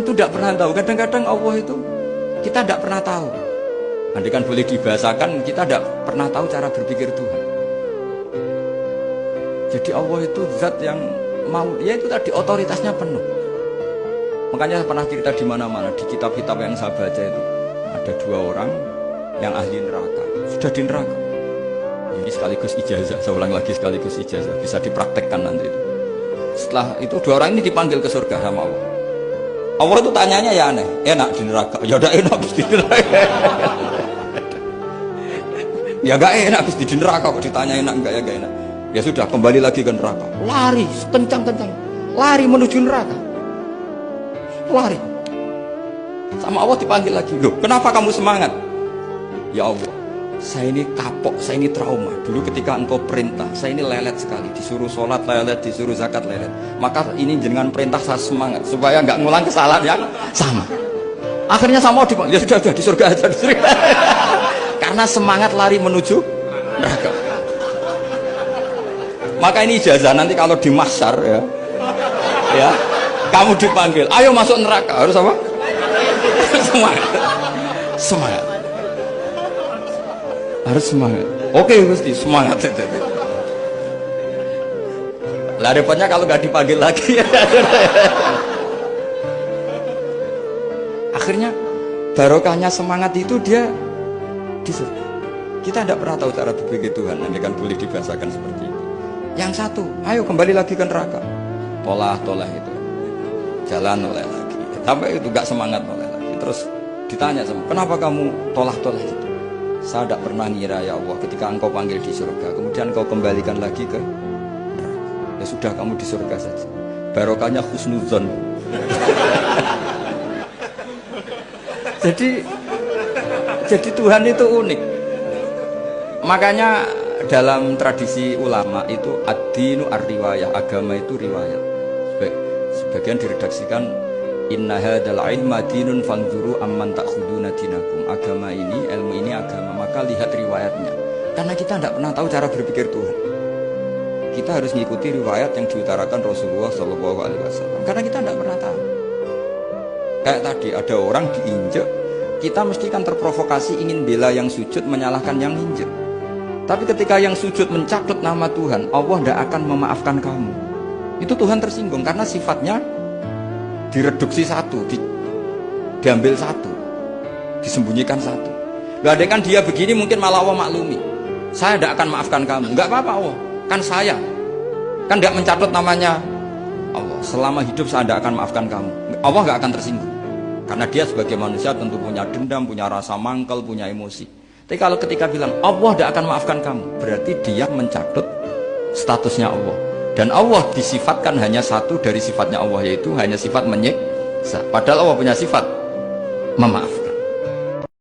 itu tidak pernah tahu. Kadang-kadang Allah itu kita tidak pernah tahu. Andai kan boleh dibahasakan, kita tidak pernah tahu cara berpikir Tuhan. Jadi Allah itu zat yang mau, ya itu tadi otoritasnya penuh. Makanya saya pernah cerita di mana-mana, di kitab-kitab yang saya baca itu ada 2 orang yang ahli neraka, sudah di neraka. Ini sekaligus ijazah, saya ulang lagi sekaligus ijazah, bisa dipraktekkan nanti itu. Setelah itu 2 orang ini dipanggil ke surga sama Allah. Allah itu tanyanya ya aneh, enak di neraka, ya udah enak di neraka. Ya gak enak di neraka kok ditanya enak enggak, ya gak enak. Ya sudah kembali lagi ke neraka, lari kencang-kencang, lari menuju neraka, lari. Sama Allah dipanggil lagi, loh kenapa kamu semangat? Ya Allah, saya ini kapok, saya ini trauma. Dulu ketika engkau perintah, saya ini lelet sekali. Disuruh sholat lelet, disuruh zakat lelet. Maka ini dengan perintah saya semangat supaya nggak ngulang kesalahan yang sama. Akhirnya sama Allah dipanggil, ya sudah di surga aja, di surga. Karena semangat lari menuju neraka. Maka ini ijazah nanti kalau di mahsyar ya, kamu dipanggil, ayo masuk neraka, harus apa? Semangat, semangat. Harus semangat. Oke mesti semangat. Lah repotnya kalau nggak dipanggil lagi. Akhirnya barokahnya semangat itu dia di surga. Kita tidak pernah tahu cara berpikir Tuhan. Nanti kan boleh dibahasakan seperti itu. Yang satu, ayo kembali lagi ke neraka. Tolah itu, jalan oleh lagi. Sampai itu nggak semangat oleh lagi. Terus ditanya sama, kenapa kamu tolah itu? Saya tidak pernah ngira ya Allah ketika engkau panggil di surga kemudian engkau kembalikan lagi ke neraka. Ya sudah kamu di surga saja, barokahnya husnuzon. jadi Tuhan itu unik. Makanya dalam tradisi ulama itu ad-dinu ar-riwayah, agama itu riwayat. Sebagian diredaksikan inna hadzal ilma dinun fanzuru amman ta'khuduna dinakum. Agama ini, ilmu ini agama, maka lihat riwayatnya. Karena kita tidak pernah tahu cara berpikir Tuhan. Kita harus mengikuti riwayat yang diutarakan Rasulullah SAW. Karena kita tidak pernah tahu. Kayak tadi ada orang diinjek, kita mesti kan terprovokasi ingin bela yang sujud menyalahkan yang injek. Tapi ketika yang sujud mencatut nama Tuhan, Allah tidak akan memaafkan kamu. Itu Tuhan tersinggung karena sifatnya direduksi satu, diambil satu, disembunyikan satu. Gak ada kan dia begini mungkin malah Allah maklumi. Saya tidak akan maafkan kamu. Enggak apa-apa Allah, kan saya. Kan tidak mencatut namanya Allah. Selama hidup saya tidak akan maafkan kamu. Allah gak akan tersinggung. Karena dia sebagai manusia tentu punya dendam, punya rasa mangkel, punya emosi. Tapi kalau ketika bilang Allah tidak akan maafkan kamu, berarti dia mencatut statusnya Allah. Dan Allah disifatkan hanya satu dari sifatnya Allah, yaitu hanya sifat menyiksa. Padahal Allah punya sifat memaafkan.